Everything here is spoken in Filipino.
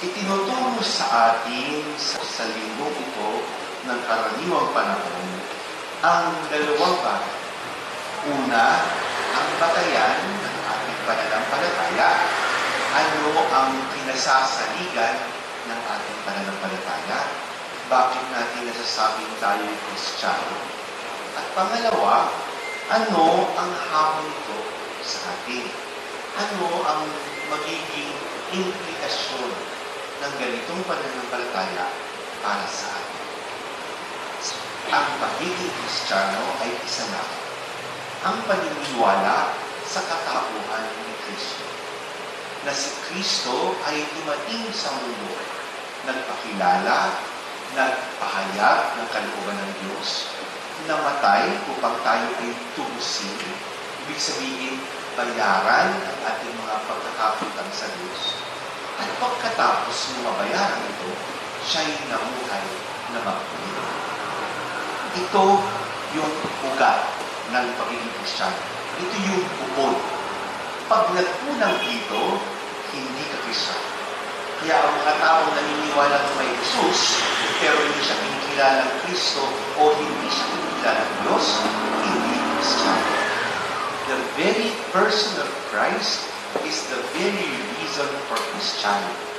Itinuturo sa atin sa linggong ito ng karaniwang panahon ang dalawang bagay. Una, ang batayan ng ating pananampalataya. Ano ang kinasasaligan ng ating pananampalataya? Bakit natin nasasabing tayo ay Kristiyano? At pangalawa, ano ang hamon nito sa atin? Ano ang magiging implikasyon ng ganitong pananampalataya para sa atin? Ang pagiging Kristiyano ay isa na ang paniniwala sa katauhan ni Kristo. Na si Kristo ay dumating sa mundo, nagpakilala, nagpahayag ng kalooban ng Diyos, namatay upang tayo ay tubusin, ibig sabihin, bayaran ang ating mga pagkakaputang sa Diyos. At pagkatapos ng mabayaran ito, siya'y namuhay na magpuli. Ito yung ugat ng pagiging Kristiyano. Ito yung bukod. Pag nagkulang dito, hindi ka Kristiyano. Kaya ang mga taong naniniwala na may Jesus, pero hindi siya kinikilala ng Kristo o hindi siya kinikilala ng Diyos, hindi Kristiyano. The very person of Christ is the very reason for Christianity.